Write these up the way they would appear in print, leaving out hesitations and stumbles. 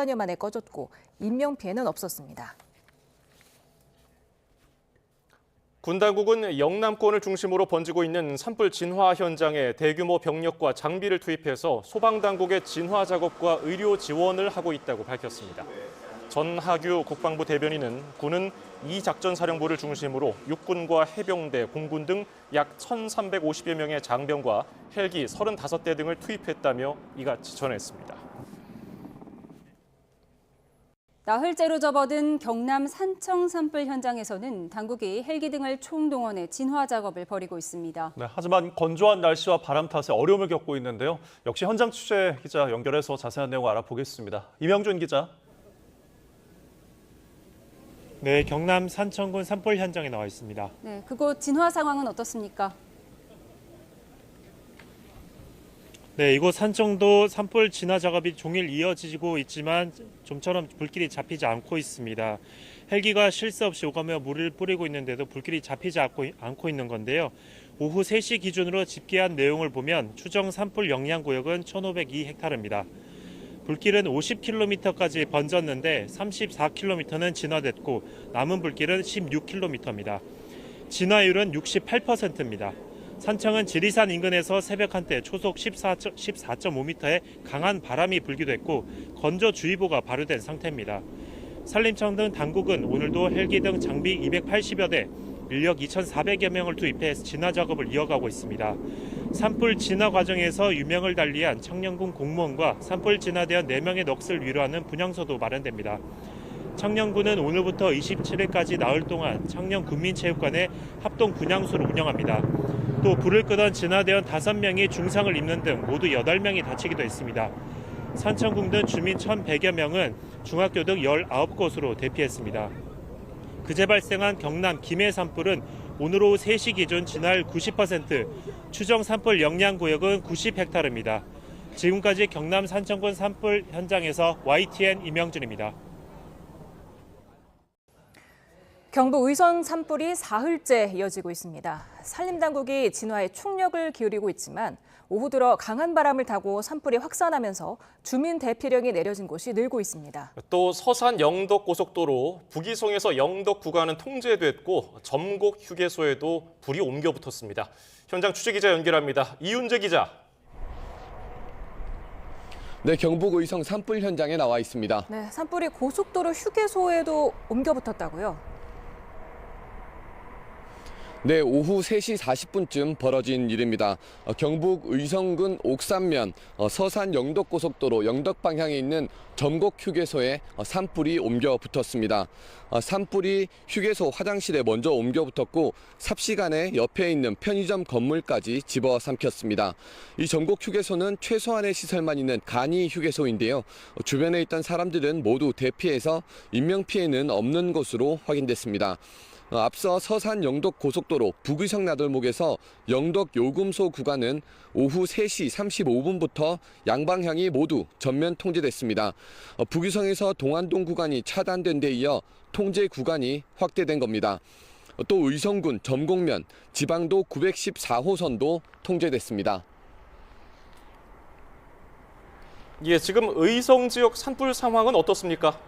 시간여 만에 꺼졌고 인명피해는 없었습니다. 군 당국은 영남권을 중심으로 번지고 있는 산불 진화 현장에 대규모 병력과 장비를 투입해서 소방당국의 진화 작업과 의료 지원을 하고 있다고 밝혔습니다. 전하규 국방부 대변인은 군은 이 작전사령부를 중심으로 육군과 해병대, 공군 등 약 1,350여 명의 장병과 헬기 35대 등을 투입했다며 이같이 전했습니다. 나흘째로 접어든 경남 산청 산불 현장에서는 당국이 헬기 등을 총동원해 진화 작업을 벌이고 있습니다. 네, 하지만 건조한 날씨와 바람 탓에 어려움을 겪고 있는데요. 역시 현장 취재 기자 연결해서 자세한 내용 알아보겠습니다. 이명준 기자. 네, 경남 산청군 산불 현장에 나와 있습니다. 네, 그곳 진화 상황은 어떻습니까? 네, 이곳 산청도 산불 진화 작업이 종일 이어지고 있지만 좀처럼 불길이 잡히지 않고 있습니다. 헬기가 쉴 새 없이 오가며 물을 뿌리고 있는데도 불길이 잡히지 않고 있는 건데요. 오후 3시 기준으로 집계한 내용을 보면 추정 산불 영향구역은 1,502헥타르입니다. 불길은 50km까지 번졌는데 34km는 진화됐고 남은 불길은 16km입니다. 진화율은 68%입니다. 산청은 지리산 인근에서 새벽 한때 초속 14.5m의 강한 바람이 불기도 했고 건조주의보가 발효된 상태입니다. 산림청 등 당국은 오늘도 헬기 등 장비 280여 대, 인력 2,400여 명을 투입해 진화 작업을 이어가고 있습니다. 산불 진화 과정에서 유명을 달리한 청년군 공무원과 산불 진화대원 4명의 넋을 위로하는 분향소도 마련됩니다. 청년군은 오늘부터 27일까지 나흘 동안 청년군민체육관에 합동 분향소를 운영합니다. 또 불을 끄던 진화대원 5명이 중상을 입는 등 모두 8명이 다치기도 했습니다. 산청군 등 주민 1,100여 명은 중학교 등 19곳으로 대피했습니다. 그제 발생한 경남 김해 산불은 오늘 오후 3시 기준 진화율 90%, 추정 산불 영향구역은 90헥타르입니다. 지금까지 경남 산청군 산불 현장에서 YTN 이명준입니다. 경북 의성 산불이 사흘째 이어지고 있습니다. 산림당국이 진화에 총력을 기울이고 있지만 오후 들어 강한 바람을 타고 산불이 확산하면서 주민 대피령이 내려진 곳이 늘고 있습니다. 또 서산 영덕 고속도로 북이성에서 영덕 구간은 통제됐고 점곡 휴게소에도 불이 옮겨 붙었습니다. 현장 취재기자 연결합니다. 이윤재 기자. 네, 경북 의성 산불 현장에 나와 있습니다. 네, 산불이 고속도로 휴게소에도 옮겨 붙었다고요? 네, 오후 3시 40분쯤 벌어진 일입니다. 경북 의성군 옥산면 서산 영덕고속도로 영덕 방향에 있는 점곡 휴게소에 산불이 옮겨 붙었습니다. 산불이 휴게소 화장실에 먼저 옮겨 붙었고 삽시간에 옆에 있는 편의점 건물까지 집어삼켰습니다. 이 점곡 휴게소는 최소한의 시설만 있는 간이 휴게소인데요. 주변에 있던 사람들은 모두 대피해서 인명피해는 없는 것으로 확인됐습니다. 앞서 서산 영덕 고속도로 북의성 나들목에서 영덕 요금소 구간은 오후 3시 35분부터 양방향이 모두 전면 통제됐습니다. 북의성에서 동안동 구간이 차단된 데 이어 통제 구간이 확대된 겁니다. 또 의성군 점곡면 지방도 914호선도 통제됐습니다. 예, 지금 의성 지역 산불 상황은 어떻습니까?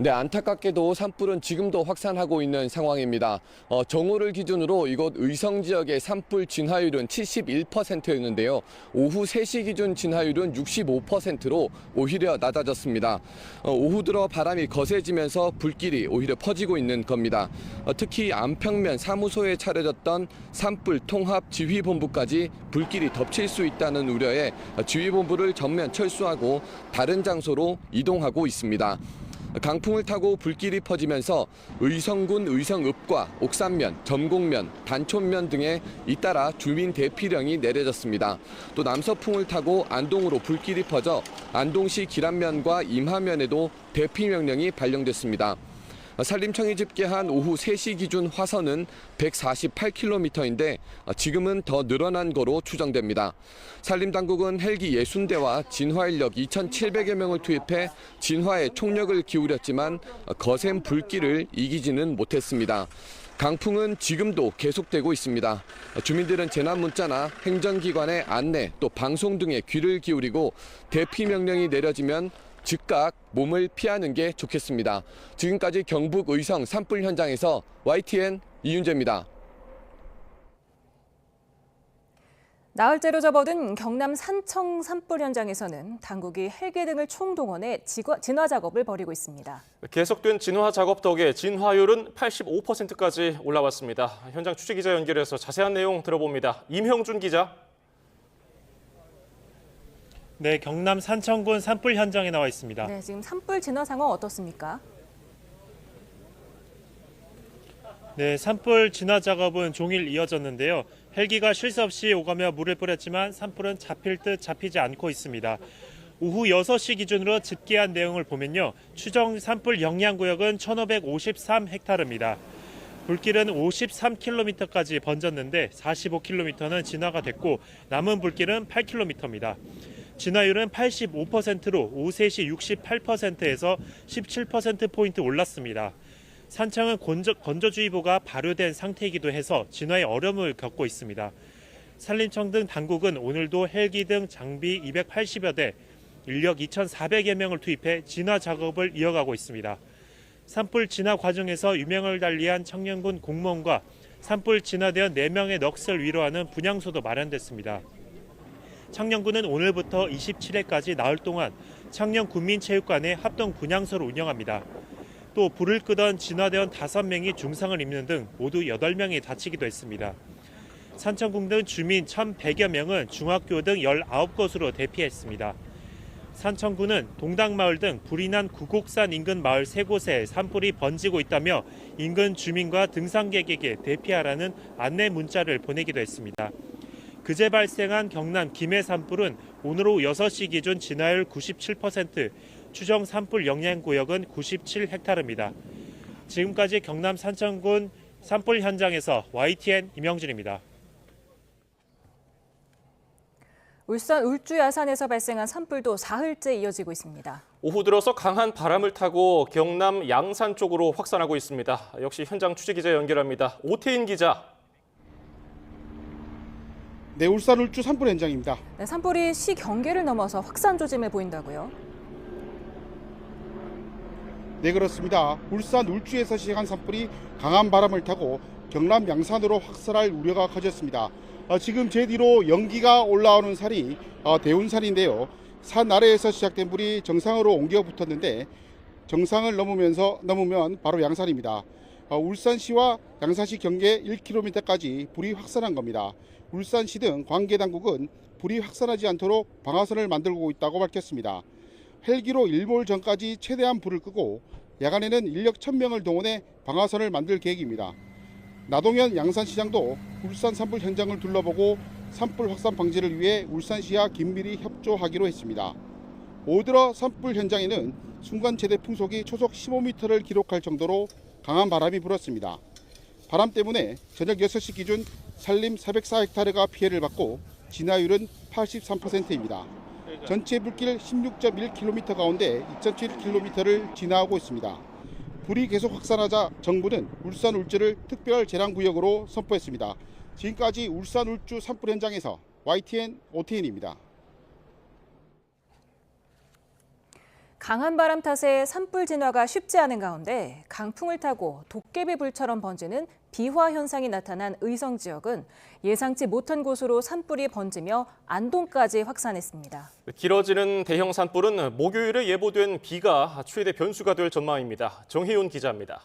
네, 안타깝게도 산불은 지금도 확산하고 있는 상황입니다. 정오를 기준으로 이곳 의성 지역의 산불 진화율은 71%였는데요. 오후 3시 기준 진화율은 65%로 오히려 낮아졌습니다. 오후 들어 바람이 거세지면서 불길이 오히려 퍼지고 있는 겁니다. 특히 안평면 사무소에 차려졌던 산불 통합 지휘본부까지 불길이 덮칠 수 있다는 우려에 지휘본부를 전면 철수하고 다른 장소로 이동하고 있습니다. 강풍을 타고 불길이 퍼지면서 의성군 의성읍과 옥산면, 점곡면, 단촌면 등에 잇따라 주민 대피령이 내려졌습니다. 또 남서풍을 타고 안동으로 불길이 퍼져 안동시 기란면과 임하면에도 대피 명령이 발령됐습니다. 산림청이 집계한 오후 3시 기준 화선은 148km인데 지금은 더 늘어난 거로 추정됩니다. 산림당국은 헬기 60대와 진화인력 2,700여 명을 투입해 진화에 총력을 기울였지만 거센 불길을 이기지는 못했습니다. 강풍은 지금도 계속되고 있습니다. 주민들은 재난 문자나 행정기관의 안내 또 방송 등에 귀를 기울이고 대피 명령이 내려지면 즉각 몸을 피하는 게 좋겠습니다. 지금까지 경북 의성 산불 현장에서 YTN 이윤재입니다. 나흘째로 접어든 경남 산청 산불 현장에서는 당국이 헬기 등을 총동원해 진화 작업을 벌이고 있습니다. 계속된 진화 작업 덕에 진화율은 85%까지 올라왔습니다. 현장 취재기자 연결해서 자세한 내용 들어봅니다. 임형준 기자. 네, 경남 산청군 산불 현장에 나와 있습니다. 네, 지금 산불 진화 상황 어떻습니까? 네, 산불 진화 작업은 종일 이어졌는데요. 헬기가 쉴 새 없이 오가며 물을 뿌렸지만 산불은 잡힐 듯 잡히지 않고 있습니다. 오후 6시 기준으로 집계한 내용을 보면요. 추정 산불 영향구역은 1553헥타르입니다. 불길은 53km까지 번졌는데 45km는 진화가 됐고 남은 불길은 8km입니다. 진화율은 85%로 오후 3시 68%에서 17%포인트 올랐습니다. 산청은 건조주의보가 발효된 상태이기도 해서 진화에 어려움을 겪고 있습니다. 산림청 등 당국은 오늘도 헬기 등 장비 280여 대, 인력 2,400여 명을 투입해 진화 작업을 이어가고 있습니다. 산불 진화 과정에서 유명을 달리한 청년군 공무원과 산불 진화대원 4명의 넋을 위로하는 분향소도 마련됐습니다. 청년군은 오늘부터 27일까지 나흘 동안 청년군민체육관에 합동 분향소를 운영합니다. 또 불을 끄던 진화대원 5명이 중상을 입는 등 모두 8명이 다치기도 했습니다. 산청군 등 주민 1,100여 명은 중학교 등 19곳으로 대피했습니다. 산청군은 동당마을 등 불이 난 구곡산 인근 마을 3곳에 산불이 번지고 있다며 인근 주민과 등산객에게 대피하라는 안내 문자를 보내기도 했습니다. 그제 발생한 경남 김해 산불은 오늘 오후 6시 기준 진화율 97%, 추정 산불 영향구역은 97헥타르입니다. 지금까지 경남 산청군 산불 현장에서 YTN 임영준입니다. 울산 울주 야산에서 발생한 산불도 사흘째 이어지고 있습니다. 오후 들어서 강한 바람을 타고 경남 양산 쪽으로 확산하고 있습니다. 역시 현장 취재기자 연결합니다. 오태인 기자. 네, 울산 울주 산불 현장입니다. 네, 산불이 시 경계를 넘어서 확산 조짐을 보인다고요? 네, 그렇습니다. 울산 울주에서 시작한 산불이 강한 바람을 타고 경남 양산으로 확산할 우려가 커졌습니다. 지금 제 뒤로 연기가 올라오는 산이 대운산인데요. 산 아래에서 시작된 불이 정상으로 옮겨 붙었는데 정상을 넘으면 바로 양산입니다. 울산시와 양산시 경계 1km까지 불이 확산한 겁니다. 울산시 등 관계당국은 불이 확산하지 않도록 방화선을 만들고 있다고 밝혔습니다. 헬기로 일몰 전까지 최대한 불을 끄고 야간에는 인력 1,000명을 동원해 방화선을 만들 계획입니다. 나동현 양산시장도 울산 산불 현장을 둘러보고 산불 확산 방지를 위해 울산시와 긴밀히 협조하기로 했습니다. 오후 들어 산불 현장에는 순간 최대 풍속이 초속 15m를 기록할 정도로 강한 바람이 불었습니다. 바람 때문에 저녁 6시 기준 산림 404헥타르가 피해를 받고 진화율은 83%입니다. 전체 불길 16.1km 가운데 2.7km를 진화하고 있습니다. 불이 계속 확산하자 정부는 울산 울주를 특별 재난구역으로 선포했습니다. 지금까지 울산 울주 산불 현장에서 YTN 오태인입니다. 강한 바람 탓에 산불 진화가 쉽지 않은 가운데 강풍을 타고 도깨비 불처럼 번지는 비화 현상이 나타난 의성 지역은 예상치 못한 곳으로 산불이 번지며 안동까지 확산했습니다. 길어지는 대형 산불은 목요일에 예보된 비가 최대 변수가 될 전망입니다. 정혜윤 기자입니다.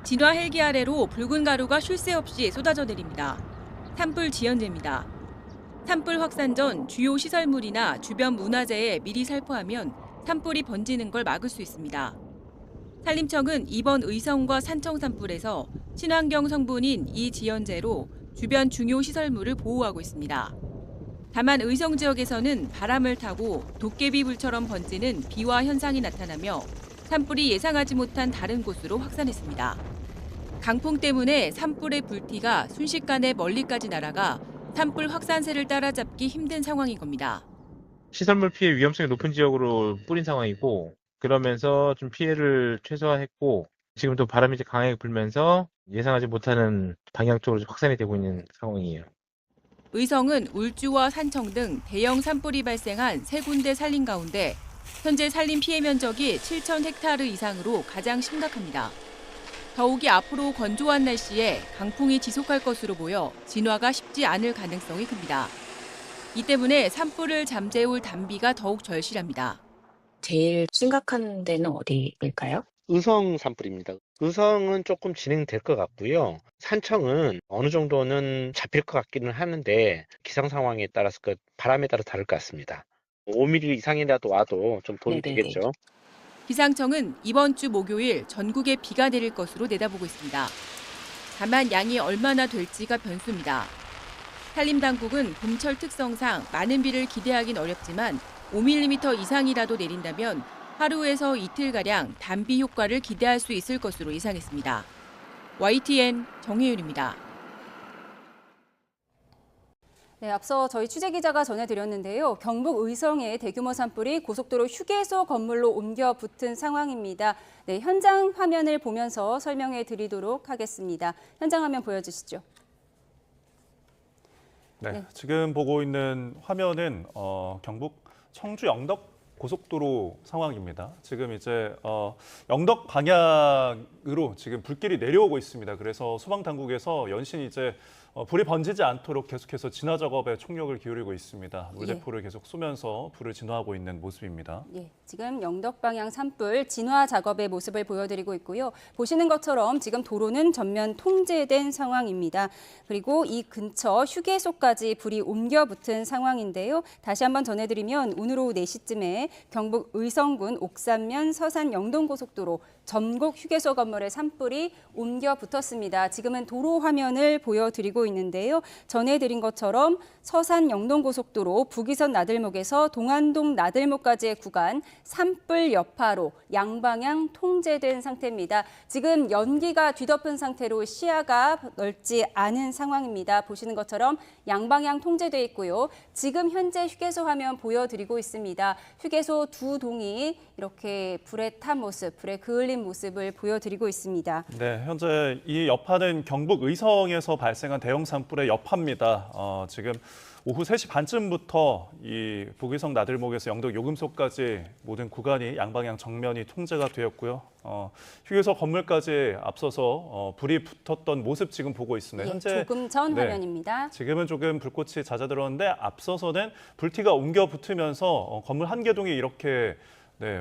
진화 헬기 아래로 붉은 가루가 쉴 새 없이 쏟아져 내립니다. 산불 지연제입니다. 산불 확산 전 주요 시설물이나 주변 문화재에 미리 살포하면 산불이 번지는 걸 막을 수 있습니다. 산림청은 이번 의성과 산청 산불에서 친환경 성분인 이 지연제로 주변 중요 시설물을 보호하고 있습니다. 다만 의성 지역에서는 바람을 타고 도깨비 불처럼 번지는 비화 현상이 나타나며 산불이 예상하지 못한 다른 곳으로 확산했습니다. 강풍 때문에 산불의 불티가 순식간에 멀리까지 날아가 산불 확산세를 따라잡기 힘든 상황인 겁니다. 시설물 피해 위험성이 높은 지역으로 뿌린 상황이고 그러면서 좀 피해를 최소화했고 지금도 바람이 이제 강하게 불면서 예상하지 못하는 방향 쪽으로 확산이 되고 있는 상황이에요. 의성은 울주와 산청 등 대형 산불이 발생한 3군데 산림 가운데 현재 산림 피해 면적이 7,000헥타르 이상으로 가장 심각합니다. 더욱이 앞으로 건조한 날씨에 강풍이 지속할 것으로 보여 진화가 쉽지 않을 가능성이 큽니다. 이 때문에 산불을 잠재울 단비가 더욱 절실합니다. 제일 심각한 데는 어디일까요? 의성 산불입니다. 의성은 조금 진행될 것 같고요. 산청은 어느 정도는 잡힐 것 같기는 하는데 기상 상황에 따라서 바람에 따라 다를 것 같습니다. 5mm 이상이라도 와도 좀 도움이 네네네. 되겠죠. 기상청은 이번 주 목요일 전국에 비가 내릴 것으로 내다보고 있습니다. 다만 양이 얼마나 될지가 변수입니다. 산림당국은 봄철 특성상 많은 비를 기대하긴 어렵지만 5mm 이상이라도 내린다면 하루에서 이틀가량 단비 효과를 기대할 수 있을 것으로 예상했습니다. YTN 정혜윤입니다. 네, 앞서 저희 취재기자가 전해드렸는데요. 경북 의성의 대규모 산불이 고속도로 휴게소 건물로 옮겨 붙은 상황입니다. 네, 현장 화면을 보면서 설명해 드리도록 하겠습니다. 현장 화면 보여주시죠. 네, 지금 보고 있는 화면은 경북 청주 영덕 고속도로 상황입니다. 지금 이제 영덕 방향으로 지금 불길이 내려오고 있습니다. 그래서 소방당국에서 연신 이제 불이 번지지 않도록 계속해서 진화 작업에 총력을 기울이고 있습니다. 물대포를 계속 쏘면서 불을 진화하고 있는 모습입니다. 예, 지금 영덕 방향 산불 진화 작업의 모습을 보여드리고 있고요. 보시는 것처럼 지금 도로는 전면 통제된 상황입니다. 그리고 이 근처 휴게소까지 불이 옮겨 붙은 상황인데요. 다시 한번 전해드리면 오늘 오후 4시쯤에 경북 의성군 옥산면 서산 영동고속도로 전곡 휴게소 건물에 산불이 옮겨 붙었습니다. 지금은 도로 화면을 보여드리고 있는데요. 전해드린 것처럼 서산 영동고속도로 북이선 나들목에서 동안동 나들목까지의 구간 산불 여파로 양방향 통제된 상태입니다. 지금 연기가 뒤덮은 상태로 시야가 넓지 않은 상황입니다. 보시는 것처럼 양방향 통제돼 있고요. 지금 현재 휴게소 화면 보여드리고 있습니다. 휴게소 두 동이 이렇게 불에 탄 모습, 불에 그을린 모습을 보여드리고 있습니다. 네, 현재 이 여파는 경북 의성에서 발생한 대형 산불의 여파입니다. 지금 오후 3시 반쯤부터 이 북의성 나들목에서 영덕 요금소까지 모든 구간이 양방향 정면이 통제가 되었고요. 휴게소 건물까지 앞서서 불이 붙었던 모습 지금 보고 있습니다. 예, 현재 조금 전 화면입니다. 지금은 조금 불꽃이 잦아들었는데 앞서서는 불티가 옮겨 붙으면서 건물 한 개 동이 이렇게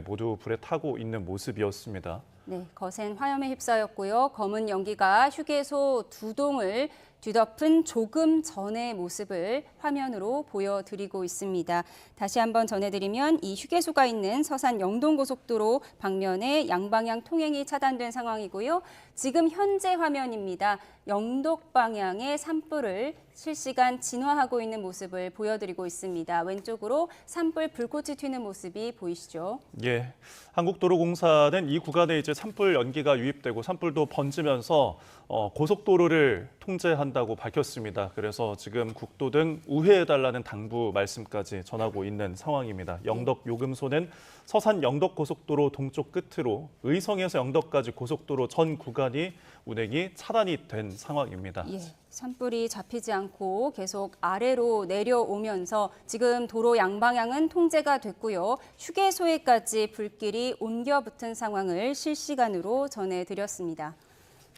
모두 불에 타고 있는 모습이었습니다. 네, 거센 화염에 휩싸였고요. 검은 연기가 휴게소 두 동을 뒤덮은 조금 전의 모습을 화면으로 보여드리고 있습니다. 다시 한번 전해드리면 이 휴게소가 있는 서산 영동고속도로 방면에 양방향 통행이 차단된 상황이고요. 지금 현재 화면입니다. 영덕 방향의 산불을 실시간 진화하고 있는 모습을 보여드리고 있습니다. 왼쪽으로 산불 불꽃이 튀는 모습이 보이시죠? 예, 한국도로공사는 이 구간에 이제 산불 연기가 유입되고 산불도 번지면서 고속도로를 통제한다고 밝혔습니다. 그래서 지금 국도 등 우회해달라는 당부 말씀까지 전하고 있는 상황입니다. 영덕 요금소는 서산 영덕 고속도로 동쪽 끝으로 의성에서 영덕까지 고속도로 전 구간이 운행이 차단이 된 상황입니다. 예, 산불이 잡히지 않고 계속 아래로 내려오면서 지금 도로 양방향은 통제가 됐고요. 휴게소에까지 불길이 옮겨 붙은 상황을 실시간으로 전해드렸습니다.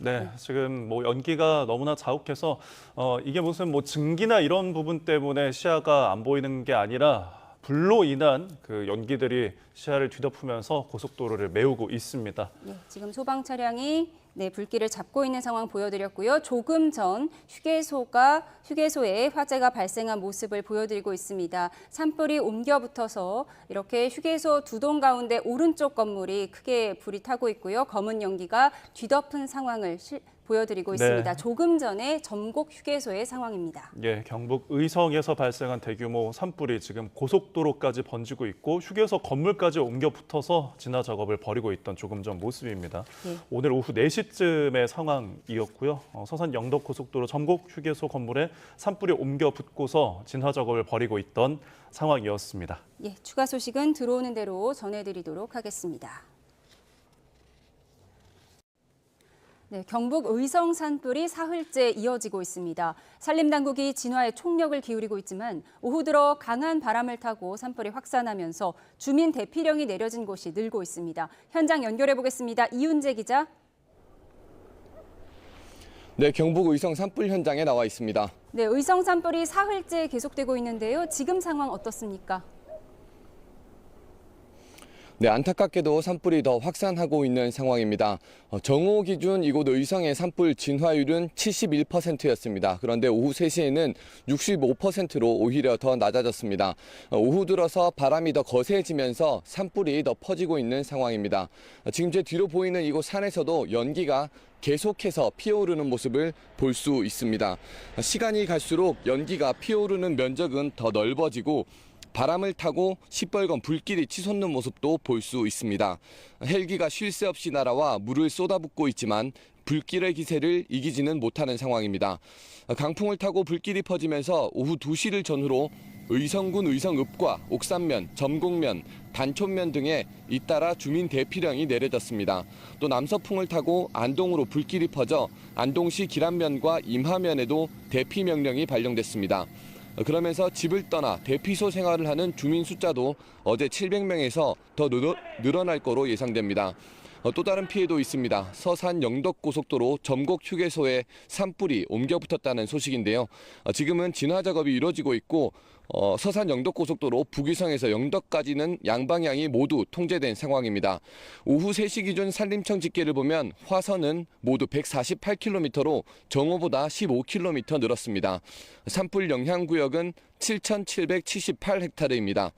네, 지금 연기가 너무나 자욱해서 이게 무슨 증기나 이런 부분 때문에 시야가 안 보이는 게 아니라 불로 인한 그 연기들이 시야를 뒤덮으면서 고속도로를 메우고 있습니다. 예, 지금 소방 차량이 불길을 잡고 있는 상황 보여드렸고요. 조금 전 휴게소에 화재가 발생한 모습을 보여드리고 있습니다. 산불이 옮겨 붙어서 이렇게 휴게소 두 동 가운데 오른쪽 건물이 크게 불이 타고 있고요. 검은 연기가 뒤덮은 상황을 보여드리고 네. 있습니다. 조금 전에 전곡 휴게소의 상황입니다. 예, 경북 의성에서 발생한 대규모 산불이 지금 고속도로까지 번지고 있고 휴게소 건물까지 옮겨 붙어서 진화 작업을 벌이고 있던 조금 전 모습입니다. 예. 오늘 오후 4시쯤의 상황이었고요. 서산 영덕 고속도로 전곡 휴게소 건물에 산불이 옮겨 붙고서 진화 작업을 벌이고 있던 상황이었습니다. 예, 추가 소식은 들어오는 대로 전해드리도록 하겠습니다. 네, 경북 의성 산불이 사흘째 이어지고 있습니다. 산림당국이 진화에 총력을 기울이고 있지만 오후 들어 강한 바람을 타고 산불이 확산하면서 주민 대피령이 내려진 곳이 늘고 있습니다. 현장 연결해 보겠습니다. 이윤재 기자. 네, 경북 의성 산불 현장에 나와 있습니다. 네, 의성 산불이 사흘째 계속되고 있는데요. 지금 상황 어떻습니까? 네, 안타깝게도 산불이 더 확산하고 있는 상황입니다. 정오 기준 이곳 의성의 산불 진화율은 71%였습니다. 그런데 오후 3시에는 65%로 오히려 더 낮아졌습니다. 오후 들어서 바람이 더 거세지면서 산불이 더 퍼지고 있는 상황입니다. 지금 제 뒤로 보이는 이곳 산에서도 연기가 계속해서 피어오르는 모습을 볼 수 있습니다. 시간이 갈수록 연기가 피어오르는 면적은 더 넓어지고 바람을 타고 시뻘건 불길이 치솟는 모습도 볼 수 있습니다. 헬기가 쉴 새 없이 날아와 물을 쏟아붓고 있지만 불길의 기세를 이기지는 못하는 상황입니다. 강풍을 타고 불길이 퍼지면서 오후 2시를 전후로 의성군 의성읍과 옥산면, 점곡면, 단촌면 등에 잇따라 주민 대피령이 내려졌습니다. 또 남서풍을 타고 안동으로 불길이 퍼져 안동시 기란면과 임하면에도 대피 명령이 발령됐습니다. 그러면서 집을 떠나 대피소 생활을 하는 주민 숫자도 어제 700명에서 더 늘어날 거로 예상됩니다. 또 다른 피해도 있습니다. 서산 영덕 고속도로 점곡 휴게소에 산불이 옮겨 붙었다는 소식인데요. 지금은 진화 작업이 이루어지고 있고 서산 영덕 고속도로 북위성에서 영덕까지는 양방향이 모두 통제된 상황입니다. 오후 3시 기준 산림청 집계를 보면 화선은 모두 148km로 정오보다 15km 늘었습니다. 산불 영향 구역은 7,778헥타르입니다.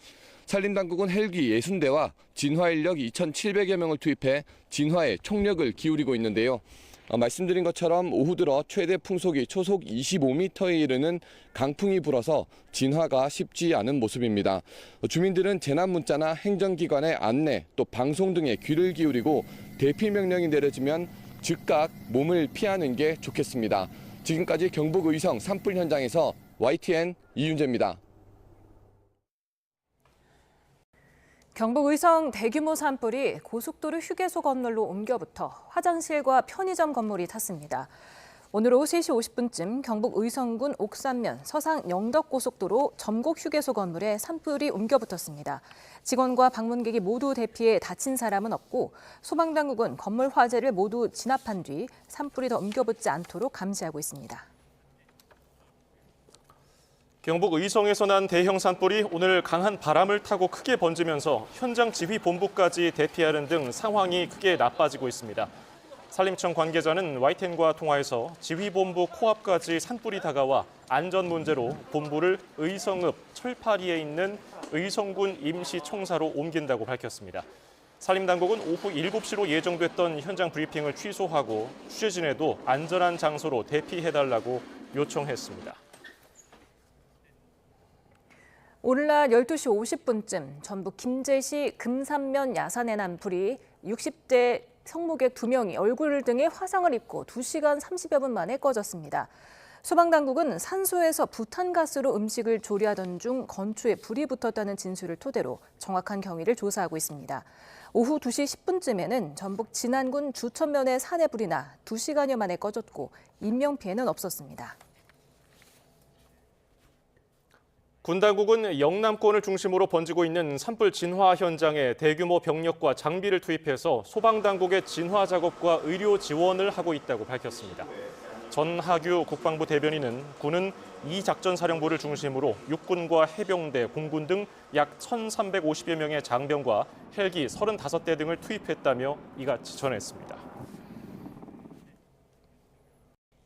산림당국은 헬기 60대와 진화인력 2,700여 명을 투입해 진화에 총력을 기울이고 있는데요. 말씀드린 것처럼 오후 들어 최대 풍속이 초속 25m에 이르는 강풍이 불어서 진화가 쉽지 않은 모습입니다. 주민들은 재난 문자나 행정기관의 안내 또 방송 등에 귀를 기울이고 대피 명령이 내려지면 즉각 몸을 피하는 게 좋겠습니다. 지금까지 경북 의성 산불 현장에서 YTN 이윤재입니다. 경북 의성 대규모 산불이 고속도로 휴게소 건물로 옮겨붙어 화장실과 편의점 건물이 탔습니다. 오늘 오후 3시 50분쯤 경북 의성군 옥산면 서상 영덕고속도로 점곡 휴게소 건물에 산불이 옮겨붙었습니다. 직원과 방문객이 모두 대피해 다친 사람은 없고 소방당국은 건물 화재를 모두 진압한 뒤 산불이 더 옮겨붙지 않도록 감시하고 있습니다. 경북 의성에서 난 대형 산불이 오늘 강한 바람을 타고 크게 번지면서 현장 지휘 본부까지 대피하는 등 상황이 크게 나빠지고 있습니다. 산림청 관계자는 YTN과 통화에서 지휘본부 코앞까지 산불이 다가와 안전 문제로 본부를 의성읍 철파리에 있는 의성군 임시청사로 옮긴다고 밝혔습니다. 산림당국은 오후 7시로 예정됐던 현장 브리핑을 취소하고 취재진에도 안전한 장소로 대피해달라고 요청했습니다. 오늘날 12시 50분쯤 전북 김제시 금산면 야산에 난 불이 60대 성목의 2명이 얼굴 등에 화상을 입고 2시간 30여 분 만에 꺼졌습니다. 소방당국은 산소에서 부탄가스로 음식을 조리하던 중 건초에 불이 붙었다는 진술을 토대로 정확한 경위를 조사하고 있습니다. 오후 2시 10분쯤에는 전북 진안군 주천면에 산에 불이 나 2시간여 만에 꺼졌고 인명피해는 없었습니다. 군 당국은 영남권을 중심으로 번지고 있는 산불 진화 현장에 대규모 병력과 장비를 투입해서 소방당국의 진화 작업과 의료 지원을 하고 있다고 밝혔습니다. 전하규 국방부 대변인은 군은 이 작전사령부를 중심으로 육군과 해병대, 공군 등 약 1,350여 명의 장병과 헬기 35대 등을 투입했다며 이같이 전했습니다.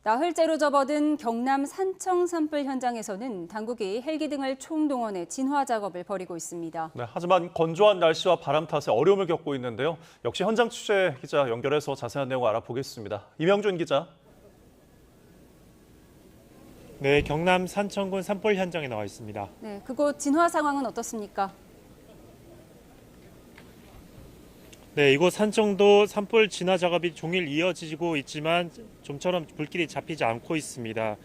나흘째로 접어든 경남 산청 산불 현장에서는 당국이 헬기 등을 총동원해 진화 작업을 벌이고 있습니다. 네, 하지만 건조한 날씨와 바람 탓에 어려움을 겪고 있는데요. 역시 현장 취재 기자 연결해서 자세한 내용 알아보겠습니다. 이명준 기자. 네, 경남 산청군 산불 현장에 나와 있습니다. 네, 그곳 진화 상황은 어떻습니까? 네, 이곳 산청도 산불 진화 작업이 종일 이어지고 있지만 좀처럼 불길이 잡히지 않고 있습니다.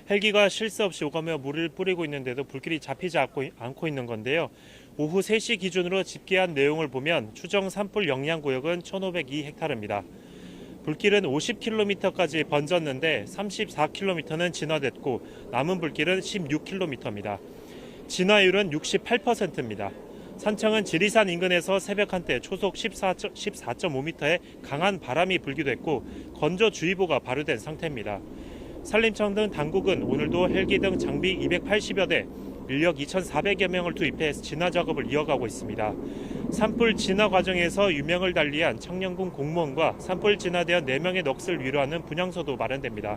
헬기가 쉴 새 없이 오가며 물을 뿌리고 있는데도 불길이 잡히지 않고 있는 건데요. 오후 3시 기준으로 집계한 내용을 보면 추정 산불 영향 구역은 1,502헥타르입니다. 불길은 50km까지 번졌는데 34km는 진화됐고 남은 불길은 16km입니다. 진화율은 68%입니다. 산청은 지리산 인근에서 새벽 한때 초속 14.5m의 강한 바람이 불기도 했고 건조주의보가 발효된 상태입니다. 산림청 등 당국은 오늘도 헬기 등 장비 280여 대, 인력 2,400여 명을 투입해 진화 작업을 이어가고 있습니다. 산불 진화 과정에서 유명을 달리한 청년군 공무원과 산불 진화대원 4명의 넋을 위로하는 분향소도 마련됩니다.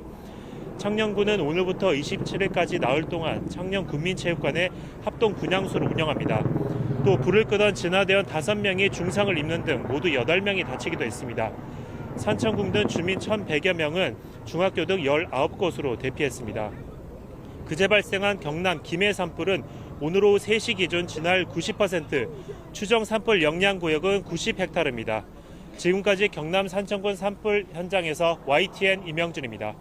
청년군은 오늘부터 27일까지 나흘 동안 청년군민체육관에 합동 분향소를 운영합니다. 또 불을 끄던 진화대원 5명이 중상을 입는 등 모두 8명이 다치기도 했습니다. 산청군 등 주민 1,100여 명은 중학교 등 19곳으로 대피했습니다. 그제 발생한 경남 김해 산불은 오늘 오후 3시 기준 진화율 90%, 추정 산불 영향 구역은 90헥타르입니다. 지금까지 경남 산청군 산불 현장에서 YTN 임영준입니다.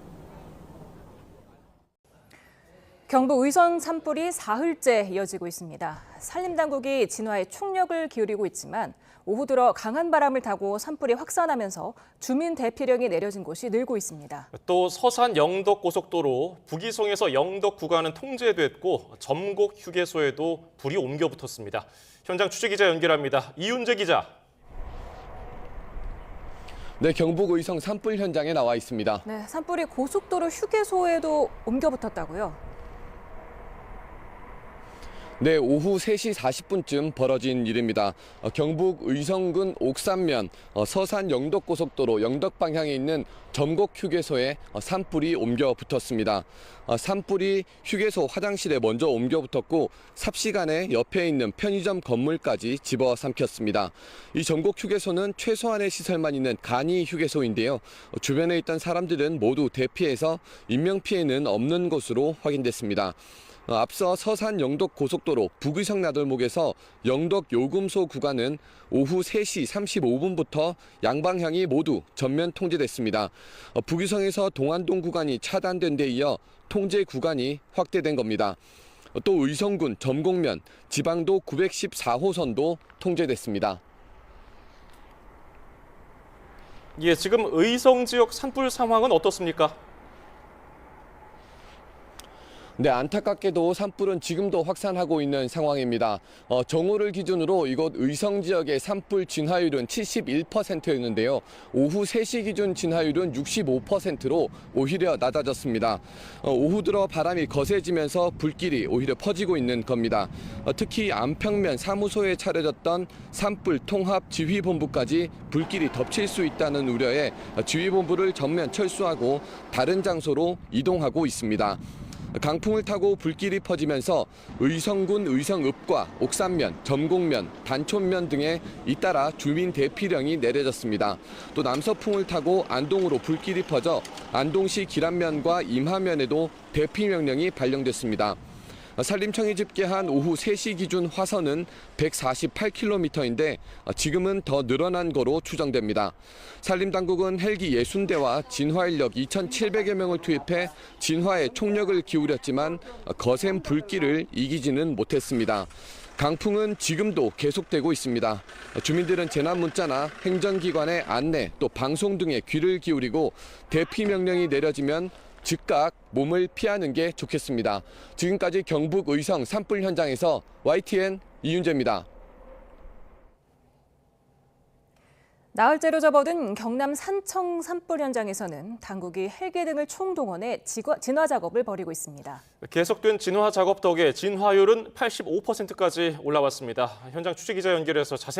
경북 의성 산불이 사흘째 이어지고 있습니다. 산림당국이 진화에 총력을 기울이고 있지만 오후 들어 강한 바람을 타고 산불이 확산하면서 주민 대피령이 내려진 곳이 늘고 있습니다. 또 서산 영덕 고속도로 북이성에서 영덕 구간은 통제됐고 점곡 휴게소에도 불이 옮겨 붙었습니다. 현장 취재기자 연결합니다. 이윤재 기자. 네, 경북 의성 산불 현장에 나와 있습니다. 네, 산불이 고속도로 휴게소에도 옮겨 붙었다고요? 네, 오후 3시 40분쯤 벌어진 일입니다. 경북 의성군 옥산면 서산 영덕고속도로 영덕 방향에 있는 점곡 휴게소에 산불이 옮겨 붙었습니다. 산불이 휴게소 화장실에 먼저 옮겨 붙었고 삽시간에 옆에 있는 편의점 건물까지 집어삼켰습니다. 이 점곡 휴게소는 최소한의 시설만 있는 간이 휴게소인데요. 주변에 있던 사람들은 모두 대피해서 인명피해는 없는 것으로 확인됐습니다. 앞서 서산 영덕 고속도로 북의성 나들목에서 영덕 요금소 구간은 오후 3시 35분부터 양방향이 모두 전면 통제됐습니다. 북의성에서 동안동 구간이 차단된 데 이어 통제 구간이 확대된 겁니다. 또 의성군 점곡면 지방도 914호선도 통제됐습니다. 예, 지금 의성 지역 산불 상황은 어떻습니까? 네, 안타깝게도 산불은 지금도 확산하고 있는 상황입니다. 정오를 기준으로 이곳 의성 지역의 산불 진화율은 71%였는데요. 오후 3시 기준 진화율은 65%로 오히려 낮아졌습니다. 오후 들어 바람이 거세지면서 불길이 오히려 퍼지고 있는 겁니다. 특히 안평면 사무소에 차려졌던 산불 통합 지휘본부까지 불길이 덮칠 수 있다는 우려에 지휘본부를 전면 철수하고 다른 장소로 이동하고 있습니다. 강풍을 타고 불길이 퍼지면서 의성군 의성읍과 옥산면, 점곡면, 단촌면 등에 잇따라 주민 대피령이 내려졌습니다. 또 남서풍을 타고 안동으로 불길이 퍼져 안동시 기란면과 임하면에도 대피 명령이 발령됐습니다. 산림청이 집계한 오후 3시 기준 화선은 148km인데 지금은 더 늘어난 거로 추정됩니다. 산림당국은 헬기 60대와 진화인력 2,700여 명을 투입해 진화에 총력을 기울였지만 거센 불길을 이기지는 못했습니다. 강풍은 지금도 계속되고 있습니다. 주민들은 재난 문자나 행정기관의 안내 또 방송 등에 귀를 기울이고 대피 명령이 내려지면 즉각 몸을 피하는 게 좋겠습니다. 지금까지 경북 의성 산불 현장에서 YTN 이윤재입니다. 나흘째로 접어든 경남 산청 산불 현장에서는 당국이 헬기 등을 총동원해 진화 작업을 벌이고 있습니다. 계속된 진화 작업 덕에 진화율은 85%까지 올라왔습니다. 현장 취재기자 연결해서 자세한